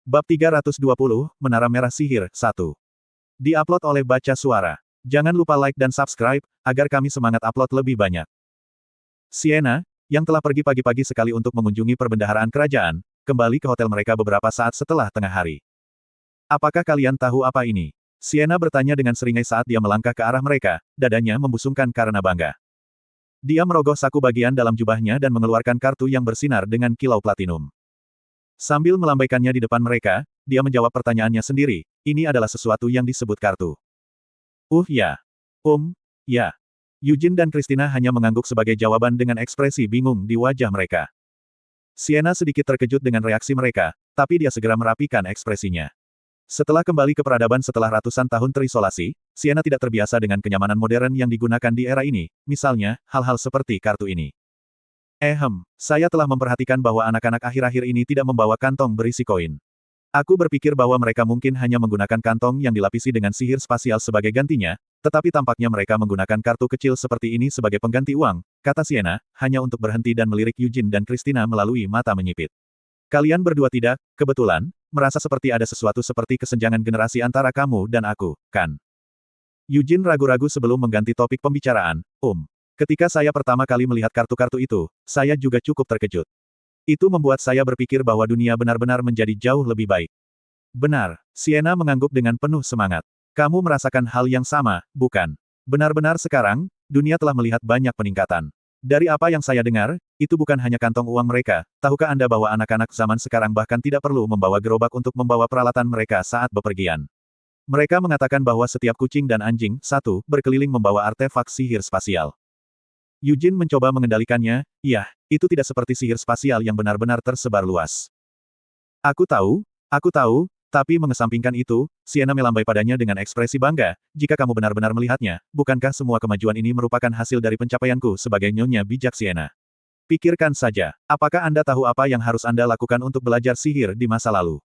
Bab 320, Menara Merah Sihir, 1. Di-upload oleh Baca Suara. Jangan lupa like dan subscribe, agar kami semangat upload lebih banyak. Sienna, yang telah pergi pagi-pagi sekali untuk mengunjungi perbendaharaan kerajaan, kembali ke hotel mereka beberapa saat setelah tengah hari. Apakah kalian tahu apa ini? Sienna bertanya dengan seringai saat dia melangkah ke arah mereka, dadanya membusungkan karena bangga. Dia merogoh saku bagian dalam jubahnya dan mengeluarkan kartu yang bersinar dengan kilau platinum. Sambil melambaikannya di depan mereka, dia menjawab pertanyaannya sendiri, ini adalah sesuatu yang disebut kartu. Ya. Ya. Eugene dan Christina hanya mengangguk sebagai jawaban dengan ekspresi bingung di wajah mereka. Sienna sedikit terkejut dengan reaksi mereka, tapi dia segera merapikan ekspresinya. Setelah kembali ke peradaban setelah ratusan tahun terisolasi, Sienna tidak terbiasa dengan kenyamanan modern yang digunakan di era ini, misalnya, hal-hal seperti kartu ini. Saya telah memperhatikan bahwa anak-anak akhir-akhir ini tidak membawa kantong berisi koin. Aku berpikir bahwa mereka mungkin hanya menggunakan kantong yang dilapisi dengan sihir spasial sebagai gantinya, tetapi tampaknya mereka menggunakan kartu kecil seperti ini sebagai pengganti uang, kata Sienna, hanya untuk berhenti dan melirik Eugene dan Christina melalui mata menyipit. Kalian berdua tidak, kebetulan, merasa seperti ada sesuatu seperti kesenjangan generasi antara kamu dan aku, kan? Eugene ragu-ragu sebelum mengganti topik pembicaraan. Ketika saya pertama kali melihat kartu-kartu itu, saya juga cukup terkejut. Itu membuat saya berpikir bahwa dunia benar-benar menjadi jauh lebih baik. Benar, Sienna mengangguk dengan penuh semangat. Kamu merasakan hal yang sama, bukan? Benar-benar sekarang, dunia telah melihat banyak peningkatan. Dari apa yang saya dengar, itu bukan hanya kantong uang mereka. Tahukah Anda bahwa anak-anak zaman sekarang bahkan tidak perlu membawa gerobak untuk membawa peralatan mereka saat bepergian? Mereka mengatakan bahwa setiap kucing dan anjing, berkeliling membawa artefak sihir spasial. Eugene mencoba mengendalikannya, itu tidak seperti sihir spasial yang benar-benar tersebar luas. Aku tahu, tapi mengesampingkan itu, Sienna melambai padanya dengan ekspresi bangga, jika kamu benar-benar melihatnya, bukankah semua kemajuan ini merupakan hasil dari pencapaianku sebagai nyonya bijak Sienna? Pikirkan saja, apakah Anda tahu apa yang harus Anda lakukan untuk belajar sihir di masa lalu?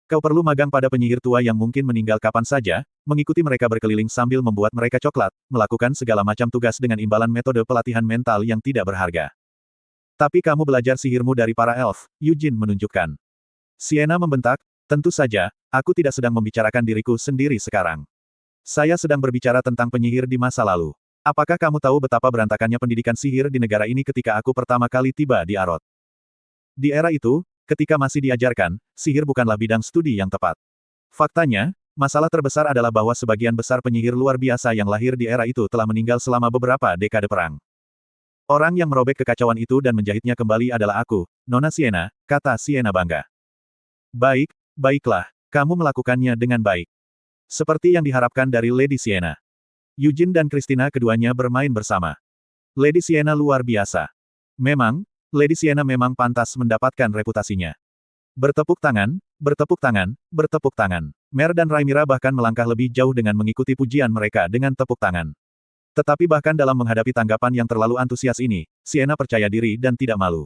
Kau perlu magang pada penyihir tua yang mungkin meninggal kapan saja, mengikuti mereka berkeliling sambil membuat mereka coklat, melakukan segala macam tugas dengan imbalan metode pelatihan mental yang tidak berharga. Tapi kamu belajar sihirmu dari para elf, Eugene menunjukkan. Sienna membentak, tentu saja, aku tidak sedang membicarakan diriku sendiri sekarang. Saya sedang berbicara tentang penyihir di masa lalu. Apakah kamu tahu betapa berantakannya pendidikan sihir di negara ini ketika aku pertama kali tiba di Arot? Di era itu, ketika masih diajarkan, sihir bukanlah bidang studi yang tepat. Faktanya, masalah terbesar adalah bahwa sebagian besar penyihir luar biasa yang lahir di era itu telah meninggal selama beberapa dekade perang. Orang yang merobek kekacauan itu dan menjahitnya kembali adalah aku, Nona Sienna, kata Sienna bangga. Baiklah, kamu melakukannya dengan baik. Seperti yang diharapkan dari Lady Sienna. Eugene dan Christina keduanya bermain bersama. Lady Sienna luar biasa. Lady Sienna memang pantas mendapatkan reputasinya. Bertepuk tangan. Mer dan Rhaenyra bahkan melangkah lebih jauh dengan mengikuti pujian mereka dengan tepuk tangan. Tetapi bahkan dalam menghadapi tanggapan yang terlalu antusias ini, Sienna percaya diri dan tidak malu.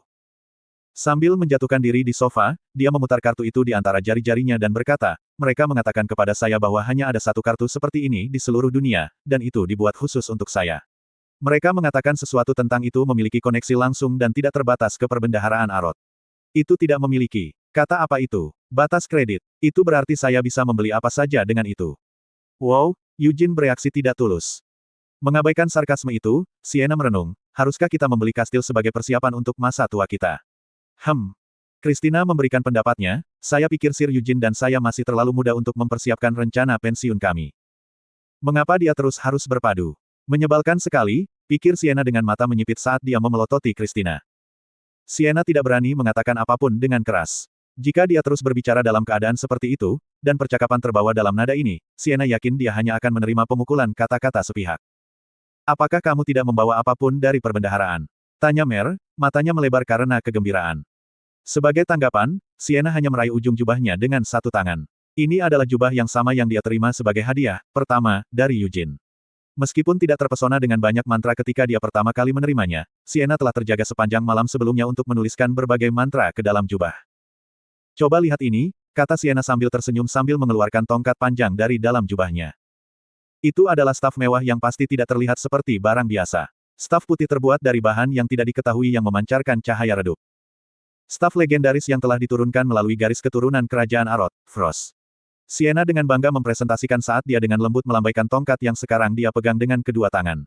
Sambil menjatuhkan diri di sofa, dia memutar kartu itu di antara jari-jarinya dan berkata, mereka mengatakan kepada saya bahwa hanya ada satu kartu seperti ini di seluruh dunia, dan itu dibuat khusus untuk saya. Mereka mengatakan sesuatu tentang itu memiliki koneksi langsung dan tidak terbatas ke perbendaharaan Arot. Itu tidak memiliki. Kata apa itu? Batas kredit. Itu berarti saya bisa membeli apa saja dengan itu. Wow, Eugene bereaksi tidak tulus. Mengabaikan sarkasme itu, Sienna merenung, haruskah kita membeli kastil sebagai persiapan untuk masa tua kita? Christina memberikan pendapatnya, saya pikir Sir Eugene dan saya masih terlalu muda untuk mempersiapkan rencana pensiun kami. Mengapa dia terus harus berpadu? Menyebalkan sekali, pikir Sienna dengan mata menyipit saat dia memelototi Christina. Sienna tidak berani mengatakan apapun dengan keras. Jika dia terus berbicara dalam keadaan seperti itu, dan percakapan terbawa dalam nada ini, Sienna yakin dia hanya akan menerima pemukulan kata-kata sepihak. Apakah kamu tidak membawa apapun dari perbendaharaan? Tanya Mer, matanya melebar karena kegembiraan. Sebagai tanggapan, Sienna hanya meraih ujung jubahnya dengan satu tangan. Ini adalah jubah yang sama yang dia terima sebagai hadiah, pertama, dari Eugene. Meskipun tidak terpesona dengan banyak mantra ketika dia pertama kali menerimanya, Sienna telah terjaga sepanjang malam sebelumnya untuk menuliskan berbagai mantra ke dalam jubah. Coba lihat ini, kata Sienna sambil tersenyum sambil mengeluarkan tongkat panjang dari dalam jubahnya. Itu adalah staf mewah yang pasti tidak terlihat seperti barang biasa. Staf putih terbuat dari bahan yang tidak diketahui yang memancarkan cahaya redup. Staf legendaris yang telah diturunkan melalui garis keturunan kerajaan Arot, Frost. Sienna dengan bangga mempresentasikan saat dia dengan lembut melambaikan tongkat yang sekarang dia pegang dengan kedua tangan.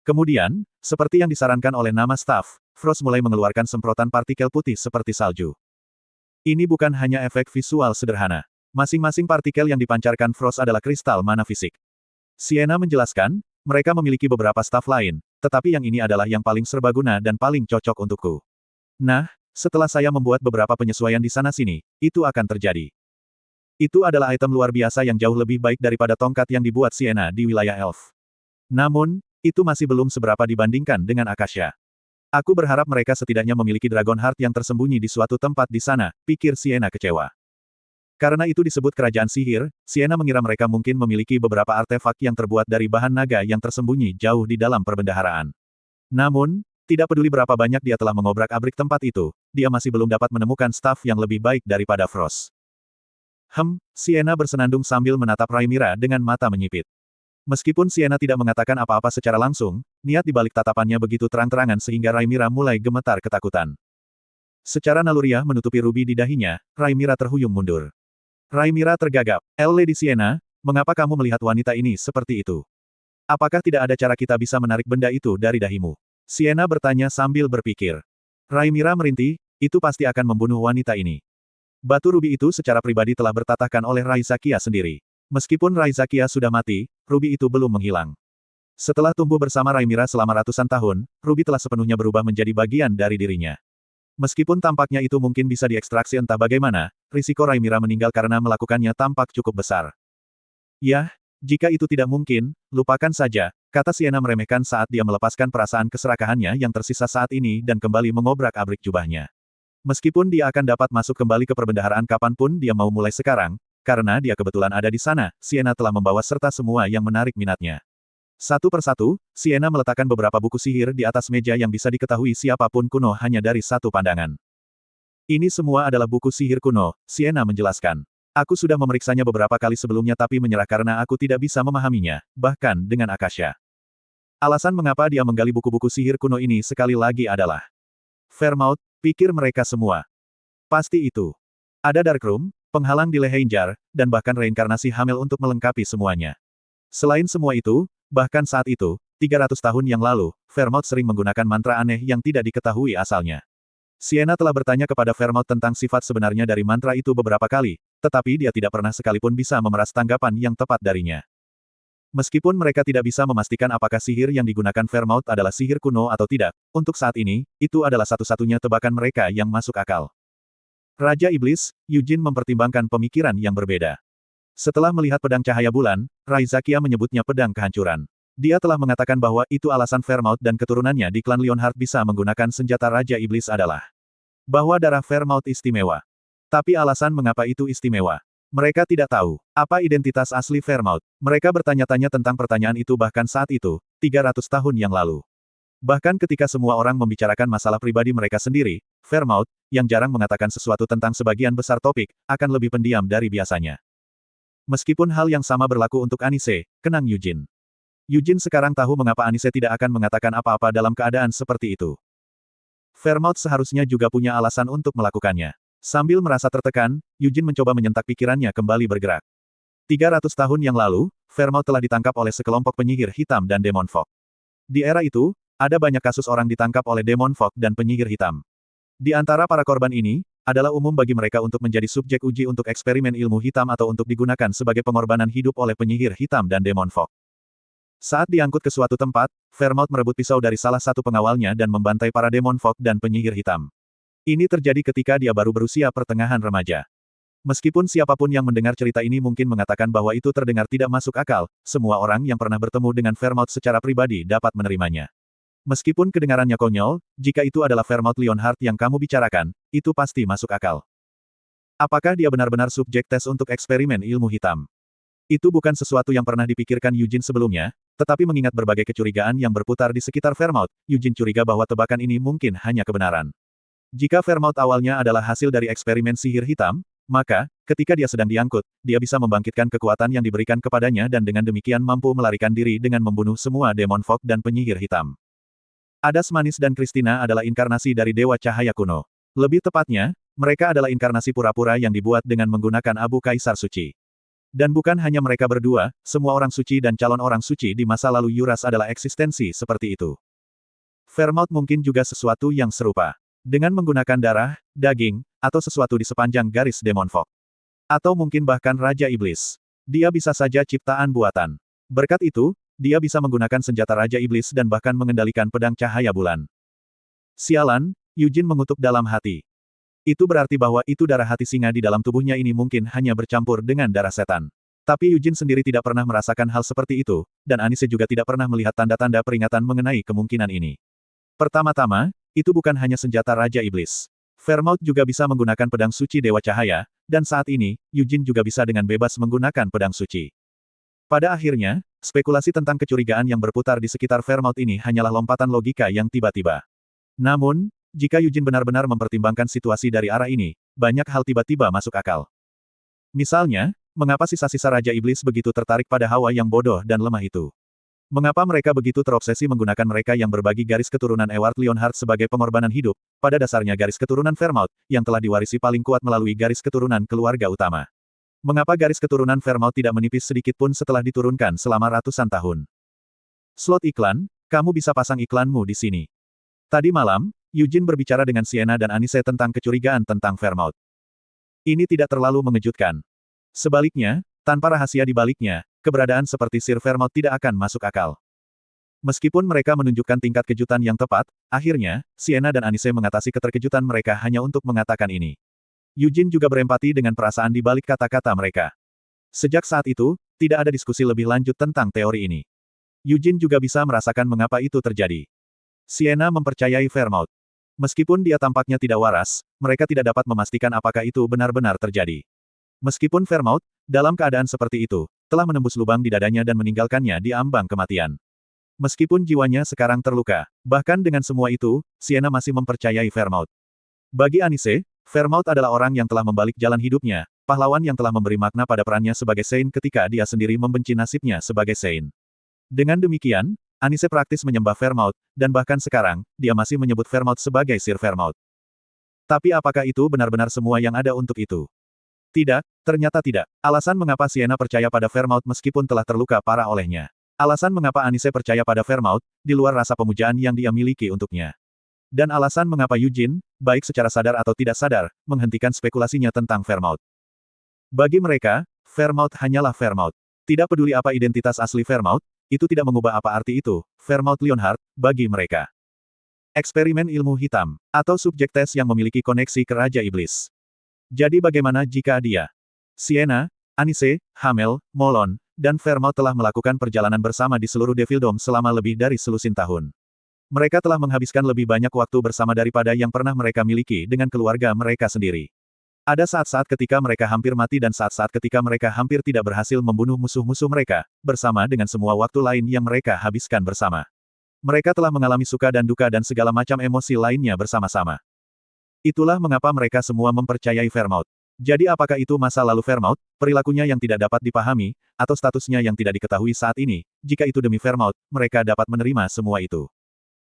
Kemudian, seperti yang disarankan oleh nama staf, Frost mulai mengeluarkan semprotan partikel putih seperti salju. Ini bukan hanya efek visual sederhana. Masing-masing partikel yang dipancarkan Frost adalah kristal mana fisik. Sienna menjelaskan, mereka memiliki beberapa staf lain, tetapi yang ini adalah yang paling serbaguna dan paling cocok untukku. Nah, setelah saya membuat beberapa penyesuaian di sana-sini, itu akan terjadi. Itu adalah item luar biasa yang jauh lebih baik daripada tongkat yang dibuat Sienna di wilayah Elf. Namun, itu masih belum seberapa dibandingkan dengan Akasha. Aku berharap mereka setidaknya memiliki Dragon Heart yang tersembunyi di suatu tempat di sana, pikir Sienna kecewa. Karena itu disebut kerajaan sihir, Sienna mengira mereka mungkin memiliki beberapa artefak yang terbuat dari bahan naga yang tersembunyi jauh di dalam perbendaharaan. Namun, tidak peduli berapa banyak dia telah mengobrak-abrik tempat itu, dia masih belum dapat menemukan staf yang lebih baik daripada Frost. Sienna bersenandung sambil menatap Rhaenyra dengan mata menyipit. Meskipun Sienna tidak mengatakan apa-apa secara langsung, niat di balik tatapannya begitu terang-terangan sehingga Rhaenyra mulai gemetar ketakutan. Secara naluriah menutupi rubi di dahinya, Rhaenyra terhuyung mundur. Rhaenyra tergagap. Lady Sienna, mengapa kamu melihat wanita ini seperti itu? Apakah tidak ada cara kita bisa menarik benda itu dari dahimu? Sienna bertanya sambil berpikir. Rhaenyra merintih, itu pasti akan membunuh wanita ini. Batu rubi itu secara pribadi telah bertatahkan oleh Raizakia sendiri. Meskipun Raizakia sudah mati, rubi itu belum menghilang. Setelah tumbuh bersama Rhaenyra selama ratusan tahun, rubi telah sepenuhnya berubah menjadi bagian dari dirinya. Meskipun tampaknya itu mungkin bisa diekstraksi entah bagaimana, risiko Rhaenyra meninggal karena melakukannya tampak cukup besar. Yah, jika itu tidak mungkin, lupakan saja, kata Sienna meremehkan saat dia melepaskan perasaan keserakahannya yang tersisa saat ini dan kembali mengobrak-abrik jubahnya. Meskipun dia akan dapat masuk kembali ke perbendaharaan kapanpun dia mau mulai sekarang, karena dia kebetulan ada di sana, Sienna telah membawa serta semua yang menarik minatnya. Satu persatu, Sienna meletakkan beberapa buku sihir di atas meja yang bisa diketahui siapapun kuno hanya dari satu pandangan. Ini semua adalah buku sihir kuno, Sienna menjelaskan. Aku sudah memeriksanya beberapa kali sebelumnya tapi menyerah karena aku tidak bisa memahaminya, bahkan dengan Akasha. Alasan mengapa dia menggali buku-buku sihir kuno ini sekali lagi adalah Fairmouth, pikir mereka semua. Pasti itu. Ada Darkroom, penghalang di Lehenjar, dan bahkan reinkarnasi Hamel untuk melengkapi semuanya. Selain semua itu, bahkan saat itu, 300 tahun yang lalu, Fairmouth sering menggunakan mantra aneh yang tidak diketahui asalnya. Sienna telah bertanya kepada Fairmouth tentang sifat sebenarnya dari mantra itu beberapa kali, tetapi dia tidak pernah sekalipun bisa memeras tanggapan yang tepat darinya. Meskipun mereka tidak bisa memastikan apakah sihir yang digunakan Fairmouth adalah sihir kuno atau tidak, untuk saat ini, itu adalah satu-satunya tebakan mereka yang masuk akal. Raja Iblis, Eugene mempertimbangkan pemikiran yang berbeda. Setelah melihat pedang cahaya bulan, Raizakia menyebutnya pedang kehancuran. Dia telah mengatakan bahwa itu alasan Fairmouth dan keturunannya di klan Lionheart bisa menggunakan senjata Raja Iblis adalah bahwa darah Fairmouth istimewa. Tapi alasan mengapa itu istimewa? Mereka tidak tahu. Apa identitas asli Fairmouth? Mereka bertanya-tanya tentang pertanyaan itu bahkan saat itu, 300 tahun yang lalu. Bahkan ketika semua orang membicarakan masalah pribadi mereka sendiri, Fairmouth, yang jarang mengatakan sesuatu tentang sebagian besar topik, akan lebih pendiam dari biasanya. Meskipun hal yang sama berlaku untuk Anise, kenang Eugene. Eugene sekarang tahu mengapa Anise tidak akan mengatakan apa-apa dalam keadaan seperti itu. Fairmouth seharusnya juga punya alasan untuk melakukannya. Sambil merasa tertekan, Eugene mencoba menyentak pikirannya kembali bergerak. 300 tahun yang lalu, Fairmouth telah ditangkap oleh sekelompok penyihir hitam dan Demon Fog. Di era itu, ada banyak kasus orang ditangkap oleh Demon Fog dan penyihir hitam. Di antara para korban ini, adalah umum bagi mereka untuk menjadi subjek uji untuk eksperimen ilmu hitam atau untuk digunakan sebagai pengorbanan hidup oleh penyihir hitam dan Demon Fog. Saat diangkut ke suatu tempat, Fairmouth merebut pisau dari salah satu pengawalnya dan membantai para Demon Fog dan penyihir hitam. Ini terjadi ketika dia baru berusia pertengahan remaja. Meskipun siapapun yang mendengar cerita ini mungkin mengatakan bahwa itu terdengar tidak masuk akal, semua orang yang pernah bertemu dengan Fairmouth secara pribadi dapat menerimanya. Meskipun kedengarannya konyol, jika itu adalah Fairmouth Lionheart yang kamu bicarakan, itu pasti masuk akal. Apakah dia benar-benar subjek tes untuk eksperimen ilmu hitam? Itu bukan sesuatu yang pernah dipikirkan Eugene sebelumnya, tetapi mengingat berbagai kecurigaan yang berputar di sekitar Fairmouth, Eugene curiga bahwa tebakan ini mungkin hanya kebenaran. Jika Fairmouth awalnya adalah hasil dari eksperimen sihir hitam, maka, ketika dia sedang diangkut, dia bisa membangkitkan kekuatan yang diberikan kepadanya dan dengan demikian mampu melarikan diri dengan membunuh semua Demon Fog dan penyihir hitam. Adas Manis dan Christina adalah inkarnasi dari Dewa Cahaya kuno. Lebih tepatnya, mereka adalah inkarnasi pura-pura yang dibuat dengan menggunakan abu kaisar suci. Dan bukan hanya mereka berdua, semua orang suci dan calon orang suci di masa lalu Yuras adalah eksistensi seperti itu. Vermouth mungkin juga sesuatu yang serupa. Dengan menggunakan darah, daging, atau sesuatu di sepanjang garis Demon Fog. Atau mungkin bahkan Raja Iblis. Dia bisa saja ciptaan buatan. Berkat itu, dia bisa menggunakan senjata Raja Iblis dan bahkan mengendalikan pedang cahaya bulan. Sialan, Yujin mengutuk dalam hati. Itu berarti bahwa itu darah hati singa di dalam tubuhnya ini mungkin hanya bercampur dengan darah setan. Tapi Yujin sendiri tidak pernah merasakan hal seperti itu, dan Anise juga tidak pernah melihat tanda-tanda peringatan mengenai kemungkinan ini. Pertama-tama, itu bukan hanya senjata Raja Iblis. Vermouth juga bisa menggunakan pedang suci Dewa Cahaya, dan saat ini, Yujin juga bisa dengan bebas menggunakan pedang suci. Pada akhirnya, spekulasi tentang kecurigaan yang berputar di sekitar Vermouth ini hanyalah lompatan logika yang tiba-tiba. Namun, jika Yujin benar-benar mempertimbangkan situasi dari arah ini, banyak hal tiba-tiba masuk akal. Misalnya, mengapa sisa-sisa Raja Iblis begitu tertarik pada Hawa yang bodoh dan lemah itu? Mengapa mereka begitu terobsesi menggunakan mereka yang berbagi garis keturunan Ewart Leonhard sebagai pengorbanan hidup, pada dasarnya garis keturunan Vermouth, yang telah diwarisi paling kuat melalui garis keturunan keluarga utama. Mengapa garis keturunan Vermouth tidak menipis sedikit pun setelah diturunkan selama ratusan tahun? Slot iklan, kamu bisa pasang iklanmu di sini. Tadi malam, Yujin berbicara dengan Sienna dan Anise tentang kecurigaan tentang Vermouth. Ini tidak terlalu mengejutkan. Sebaliknya, tanpa rahasia di baliknya, keberadaan seperti Sir Vermouth tidak akan masuk akal. Meskipun mereka menunjukkan tingkat kejutan yang tepat, akhirnya, Sienna dan Anise mengatasi keterkejutan mereka hanya untuk mengatakan ini. Yujin juga berempati dengan perasaan di balik kata-kata mereka. Sejak saat itu, tidak ada diskusi lebih lanjut tentang teori ini. Yujin juga bisa merasakan mengapa itu terjadi. Sienna mempercayai Vermouth. Meskipun dia tampaknya tidak waras, mereka tidak dapat memastikan apakah itu benar-benar terjadi. Meskipun Vermouth, dalam keadaan seperti itu, telah menembus lubang di dadanya dan meninggalkannya di ambang kematian. Meskipun jiwanya sekarang terluka, bahkan dengan semua itu, Sienna masih mempercayai Vermouth. Bagi Anise, Vermouth adalah orang yang telah membalik jalan hidupnya, pahlawan yang telah memberi makna pada perannya sebagai Saint ketika dia sendiri membenci nasibnya sebagai Saint. Dengan demikian, Anise praktis menyembah Vermouth, dan bahkan sekarang, dia masih menyebut Vermouth sebagai Sir Vermouth. Tapi apakah itu benar-benar semua yang ada untuk itu? Tidak, ternyata tidak. Alasan mengapa Sienna percaya pada Vermouth meskipun telah terluka parah olehnya. Alasan mengapa Anise percaya pada Vermouth, di luar rasa pemujaan yang dia miliki untuknya. Dan alasan mengapa Yujin, baik secara sadar atau tidak sadar, menghentikan spekulasinya tentang Vermouth. Bagi mereka, Vermouth hanyalah Vermouth. Tidak peduli apa identitas asli Vermouth, itu tidak mengubah apa arti itu, Vermouth Leonhard, bagi mereka. Eksperimen ilmu hitam, atau subjek tes yang memiliki koneksi ke Raja Iblis. Jadi bagaimana jika dia? Sienna, Anise, Hamel, Molon, dan Vermouth telah melakukan perjalanan bersama di seluruh Devildom selama lebih dari selusin tahun. Mereka telah menghabiskan lebih banyak waktu bersama daripada yang pernah mereka miliki dengan keluarga mereka sendiri. Ada saat-saat ketika mereka hampir mati dan saat-saat ketika mereka hampir tidak berhasil membunuh musuh-musuh mereka, bersama dengan semua waktu lain yang mereka habiskan bersama. Mereka telah mengalami suka dan duka dan segala macam emosi lainnya bersama-sama. Itulah mengapa mereka semua mempercayai Vermouth. Jadi apakah itu masa lalu Vermouth, perilakunya yang tidak dapat dipahami, atau statusnya yang tidak diketahui saat ini? Jika itu demi Vermouth, mereka dapat menerima semua itu.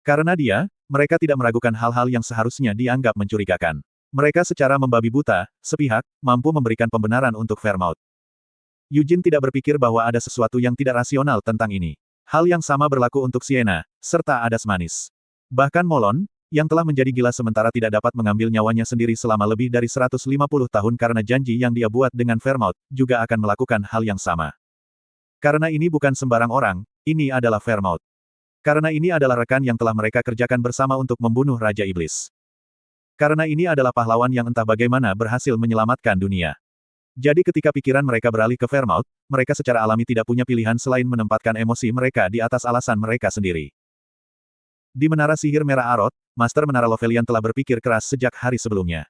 Karena dia, mereka tidak meragukan hal-hal yang seharusnya dianggap mencurigakan. Mereka secara membabi buta, sepihak, mampu memberikan pembenaran untuk Vermouth. Yujin tidak berpikir bahwa ada sesuatu yang tidak rasional tentang ini. Hal yang sama berlaku untuk Sienna, serta Adas Manis. Bahkan Molon, yang telah menjadi gila sementara tidak dapat mengambil nyawanya sendiri selama lebih dari 150 tahun karena janji yang dia buat dengan Vermouth, juga akan melakukan hal yang sama. Karena ini bukan sembarang orang, ini adalah Vermouth. Karena ini adalah rekan yang telah mereka kerjakan bersama untuk membunuh Raja Iblis. Karena ini adalah pahlawan yang entah bagaimana berhasil menyelamatkan dunia. Jadi ketika pikiran mereka beralih ke Vermouth, mereka secara alami tidak punya pilihan selain menempatkan emosi mereka di atas alasan mereka sendiri. Di Menara Sihir Merah Arot, Master Menara Lovelian telah berpikir keras sejak hari sebelumnya.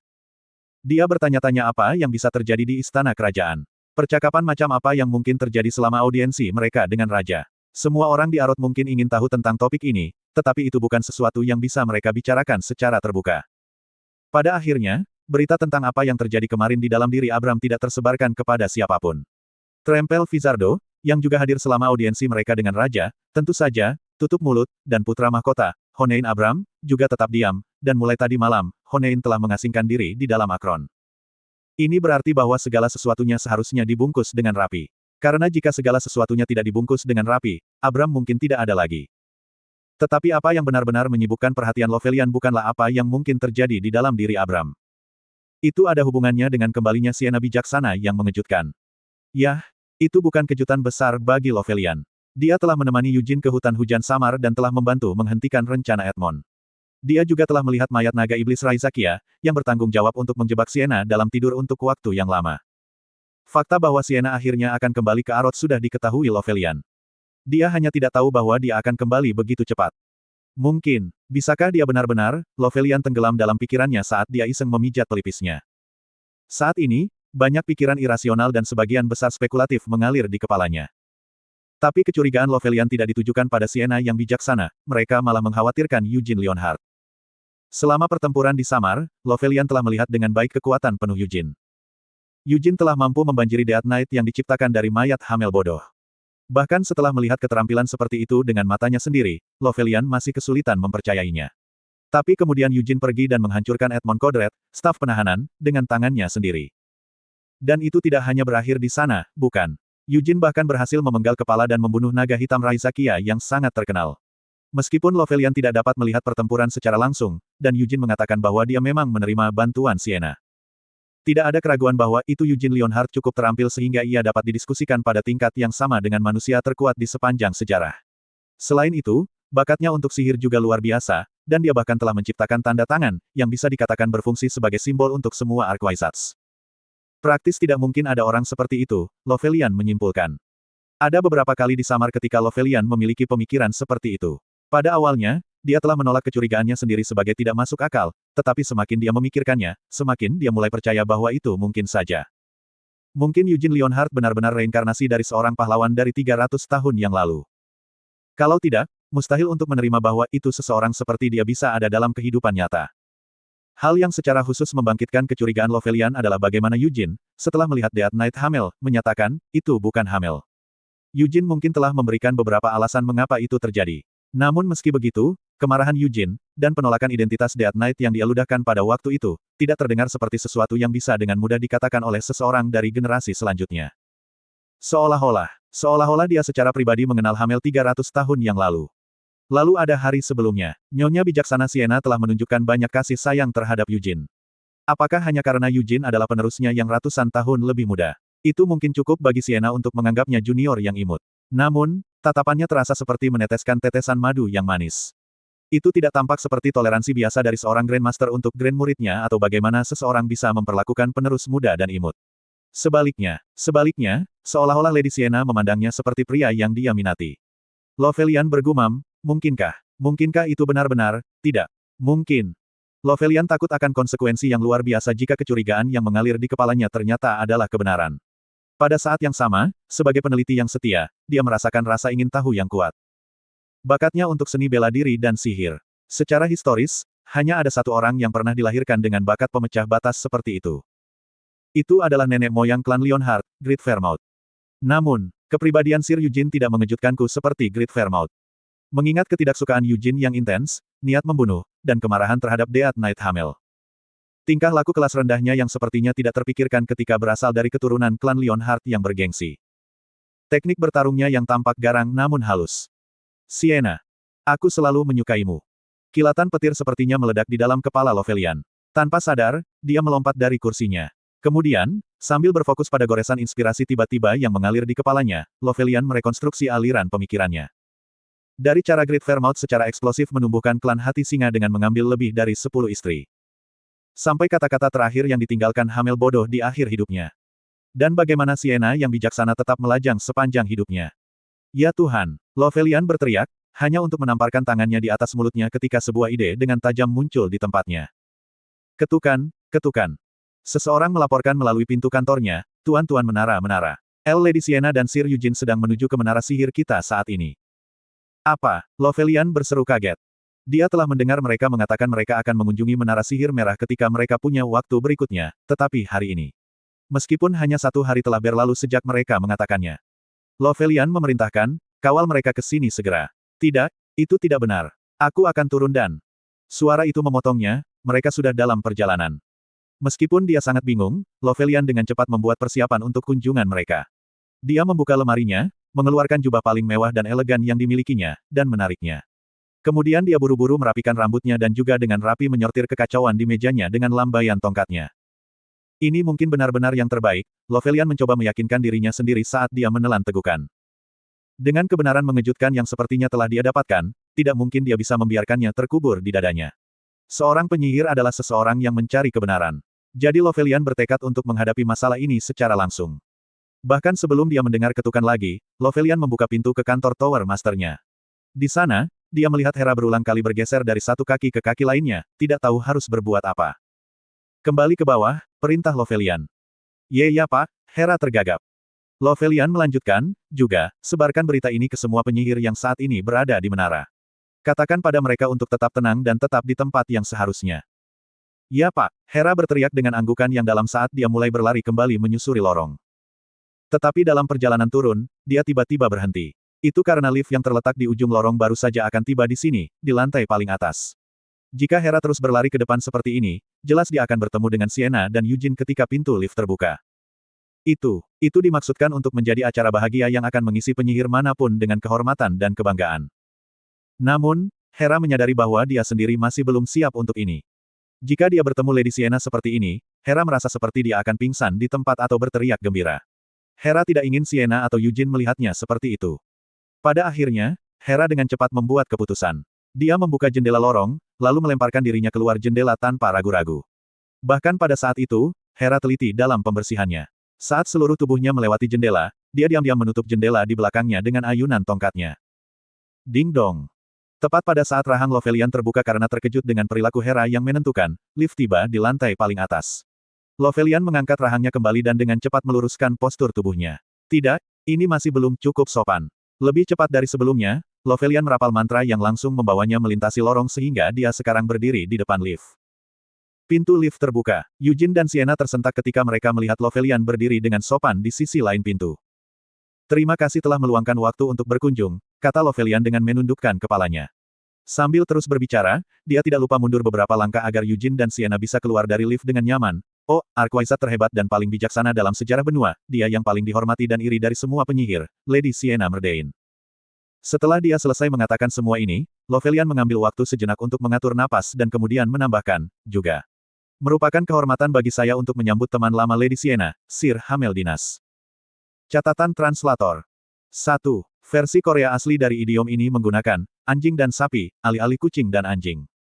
Dia bertanya-tanya apa yang bisa terjadi di istana kerajaan. Percakapan macam apa yang mungkin terjadi selama audiensi mereka dengan Raja. Semua orang di Arot mungkin ingin tahu tentang topik ini, tetapi itu bukan sesuatu yang bisa mereka bicarakan secara terbuka. Pada akhirnya, berita tentang apa yang terjadi kemarin di dalam diri Abram tidak tersebarkan kepada siapapun. Trempel Vizardo, yang juga hadir selama audiensi mereka dengan Raja, tentu saja, tutup mulut, dan putra mahkota, Honein Abram, juga tetap diam, dan mulai tadi malam, Honein telah mengasingkan diri di dalam akron. Ini berarti bahwa segala sesuatunya seharusnya dibungkus dengan rapi. Karena jika segala sesuatunya tidak dibungkus dengan rapi, Abram mungkin tidak ada lagi. Tetapi apa yang benar-benar menyibukkan perhatian Lovelian bukanlah apa yang mungkin terjadi di dalam diri Abram. Itu ada hubungannya dengan kembalinya Sienna bijaksana yang mengejutkan. Yah, itu bukan kejutan besar bagi Lovelian. Dia telah menemani Eugene ke hutan hujan samar dan telah membantu menghentikan rencana Edmond. Dia juga telah melihat mayat naga iblis Raizakia, yang bertanggung jawab untuk menjebak Sienna dalam tidur untuk waktu yang lama. Fakta bahwa Sienna akhirnya akan kembali ke Arot sudah diketahui Lovelian. Dia hanya tidak tahu bahwa dia akan kembali begitu cepat. Mungkin, bisakah dia benar-benar, Lovelian tenggelam dalam pikirannya saat dia iseng memijat pelipisnya. Saat ini, banyak pikiran irasional dan sebagian besar spekulatif mengalir di kepalanya. Tapi kecurigaan Lovelian tidak ditujukan pada Sienna yang bijaksana, mereka malah mengkhawatirkan Eugene Leonhardt. Selama pertempuran di Samar, Lovelian telah melihat dengan baik kekuatan penuh Eugene. Eugene telah mampu membanjiri Death Knight yang diciptakan dari mayat Hamel bodoh. Bahkan setelah melihat keterampilan seperti itu dengan matanya sendiri, Lovelian masih kesulitan mempercayainya. Tapi kemudian Eugene pergi dan menghancurkan Edmond Kodret, staf penahanan, dengan tangannya sendiri. Dan itu tidak hanya berakhir di sana, bukan. Eugene bahkan berhasil memenggal kepala dan membunuh naga hitam Raizakia yang sangat terkenal. Meskipun Lovelian tidak dapat melihat pertempuran secara langsung, dan Eugene mengatakan bahwa dia memang menerima bantuan Sienna. Tidak ada keraguan bahwa itu Eugene Leonhardt cukup terampil sehingga ia dapat didiskusikan pada tingkat yang sama dengan manusia terkuat di sepanjang sejarah. Selain itu, bakatnya untuk sihir juga luar biasa, dan dia bahkan telah menciptakan tanda tangan, yang bisa dikatakan berfungsi sebagai simbol untuk semua Archwisards. Praktis tidak mungkin ada orang seperti itu, Lovelian menyimpulkan. Ada beberapa kali di Samar ketika Lovelian memiliki pemikiran seperti itu. Pada awalnya, dia telah menolak kecurigaannya sendiri sebagai tidak masuk akal, tetapi semakin dia memikirkannya, semakin dia mulai percaya bahwa itu mungkin saja. Mungkin Eugene Leonhardt benar-benar reinkarnasi dari seorang pahlawan dari 300 tahun yang lalu. Kalau tidak, mustahil untuk menerima bahwa itu seseorang seperti dia bisa ada dalam kehidupan nyata. Hal yang secara khusus membangkitkan kecurigaan Lovelian adalah bagaimana Eugene, setelah melihat Death Knight Hamel, menyatakan, itu bukan Hamel. Eugene mungkin telah memberikan beberapa alasan mengapa itu terjadi. Namun meski begitu, kemarahan Eugene, dan penolakan identitas Death Knight yang dia ludahkan pada waktu itu, tidak terdengar seperti sesuatu yang bisa dengan mudah dikatakan oleh seseorang dari generasi selanjutnya. Seolah-olah dia secara pribadi mengenal Hamel 300 tahun yang lalu. Lalu ada hari sebelumnya, Nyonya Bijaksana Sienna telah menunjukkan banyak kasih sayang terhadap Eugene. Apakah hanya karena Eugene adalah penerusnya yang ratusan tahun lebih muda? Itu mungkin cukup bagi Sienna untuk menganggapnya junior yang imut. Namun, tatapannya terasa seperti meneteskan tetesan madu yang manis. Itu tidak tampak seperti toleransi biasa dari seorang Grandmaster untuk Grand muridnya atau bagaimana seseorang bisa memperlakukan penerus muda dan imut. Sebaliknya, seolah-olah Lady Sienna memandangnya seperti pria yang dia minati. Lovelian bergumam, Mungkinkah itu benar-benar, tidak? Mungkin. Lovelian takut akan konsekuensi yang luar biasa jika kecurigaan yang mengalir di kepalanya ternyata adalah kebenaran. Pada saat yang sama, sebagai peneliti yang setia, dia merasakan rasa ingin tahu yang kuat. Bakatnya untuk seni bela diri dan sihir. Secara historis, hanya ada satu orang yang pernah dilahirkan dengan bakat pemecah batas seperti itu. Itu adalah nenek moyang klan Leonhardt, Great Fairmouth. Namun, kepribadian Sir Eugene tidak mengejutkanku seperti Great Fairmouth. Mengingat ketidaksukaan Eugene yang intens, niat membunuh, dan kemarahan terhadap Death Knight Hamel. Tingkah laku kelas rendahnya yang sepertinya tidak terpikirkan ketika berasal dari keturunan klan Leonhardt yang bergengsi. Teknik bertarungnya yang tampak garang namun halus. Sienna. Aku selalu menyukaimu. Kilatan petir sepertinya meledak di dalam kepala Lovelian. Tanpa sadar, dia melompat dari kursinya. Kemudian, sambil berfokus pada goresan inspirasi tiba-tiba yang mengalir di kepalanya, Lovelian merekonstruksi aliran pemikirannya. Dari cara Great Fairmouth secara eksplosif menumbuhkan klan hati singa dengan mengambil lebih dari 10 istri. Sampai kata-kata terakhir yang ditinggalkan Hamel bodoh di akhir hidupnya. Dan bagaimana Sienna yang bijaksana tetap melajang sepanjang hidupnya. Ya Tuhan, Lovelian berteriak, hanya untuk menamparkan tangannya di atas mulutnya ketika sebuah ide dengan tajam muncul di tempatnya. Ketukan. Seseorang melaporkan melalui pintu kantornya, Tuan-Tuan Menara-Menara. Lady Sienna dan Sir Eugene sedang menuju ke menara sihir kita saat ini. Apa? Lovelian berseru kaget. Dia telah mendengar mereka mengatakan mereka akan mengunjungi menara sihir merah ketika mereka punya waktu berikutnya, tetapi hari ini. Meskipun hanya 1 hari telah berlalu sejak mereka mengatakannya. Lovelian memerintahkan, kawal mereka ke sini segera. Tidak, itu tidak benar. Aku akan turun dan... Suara itu memotongnya, mereka sudah dalam perjalanan. Meskipun dia sangat bingung, Lovelian dengan cepat membuat persiapan untuk kunjungan mereka. Dia membuka lemarinya, mengeluarkan jubah paling mewah dan elegan yang dimilikinya, dan menariknya. Kemudian dia buru-buru merapikan rambutnya dan juga dengan rapi menyortir kekacauan di mejanya dengan lambaian tongkatnya. Ini mungkin benar-benar yang terbaik, Lovelian mencoba meyakinkan dirinya sendiri saat dia menelan tegukan. Dengan kebenaran mengejutkan yang sepertinya telah dia dapatkan, tidak mungkin dia bisa membiarkannya terkubur di dadanya. Seorang penyihir adalah seseorang yang mencari kebenaran. Jadi Lovelian bertekad untuk menghadapi masalah ini secara langsung. Bahkan sebelum dia mendengar ketukan lagi, Lovelian membuka pintu ke kantor Tower Masternya. Di sana, dia melihat Hera berulang kali bergeser dari satu kaki ke kaki lainnya, tidak tahu harus berbuat apa. Kembali ke bawah, perintah Lovelian. Ya Pak, Hera tergagap. Lovelian melanjutkan, juga, sebarkan berita ini ke semua penyihir yang saat ini berada di menara. Katakan pada mereka untuk tetap tenang dan tetap di tempat yang seharusnya. Ya Pak, Hera berteriak dengan anggukan yang dalam saat dia mulai berlari kembali menyusuri lorong. Tetapi dalam perjalanan turun, dia tiba-tiba berhenti. Itu karena lift yang terletak di ujung lorong baru saja akan tiba di sini, di lantai paling atas. Jika Hera terus berlari ke depan seperti ini, jelas dia akan bertemu dengan Sienna dan Eugene ketika pintu lift terbuka. Itu dimaksudkan untuk menjadi acara bahagia yang akan mengisi penyihir manapun dengan kehormatan dan kebanggaan. Namun, Hera menyadari bahwa dia sendiri masih belum siap untuk ini. Jika dia bertemu Lady Sienna seperti ini, Hera merasa seperti dia akan pingsan di tempat atau berteriak gembira. Hera tidak ingin Sienna atau Eugene melihatnya seperti itu. Pada akhirnya, Hera dengan cepat membuat keputusan. Dia membuka jendela lorong, lalu melemparkan dirinya keluar jendela tanpa ragu-ragu. Bahkan pada saat itu, Hera teliti dalam pembersihannya. Saat seluruh tubuhnya melewati jendela, dia diam-diam menutup jendela di belakangnya dengan ayunan tongkatnya. Ding dong. Tepat pada saat rahang Lovelian terbuka karena terkejut dengan perilaku Hera yang menentukan, lift tiba di lantai paling atas. Lovelian mengangkat rahangnya kembali dan dengan cepat meluruskan postur tubuhnya. Tidak, ini masih belum cukup sopan. Lebih cepat dari sebelumnya, Lovelian merapal mantra yang langsung membawanya melintasi lorong sehingga dia sekarang berdiri di depan lift. Pintu lift terbuka. Eugene dan Sienna tersentak ketika mereka melihat Lovelian berdiri dengan sopan di sisi lain pintu. Terima kasih telah meluangkan waktu untuk berkunjung, kata Lovelian dengan menundukkan kepalanya. Sambil terus berbicara, dia tidak lupa mundur beberapa langkah agar Eugene dan Sienna bisa keluar dari lift dengan nyaman. Oh, Archwizard terhebat dan paling bijaksana dalam sejarah benua, dia yang paling dihormati dan iri dari semua penyihir, Lady Sienna Myrdain. Setelah dia selesai mengatakan semua ini, Lovelian mengambil waktu sejenak untuk mengatur napas dan kemudian menambahkan, juga. Merupakan kehormatan bagi saya untuk menyambut teman lama Lady Sienna, Sir Hameldinas. Catatan translator. 1. Versi Korea asli dari idiom ini menggunakan, anjing dan sapi, alih-alih kucing dan anjing.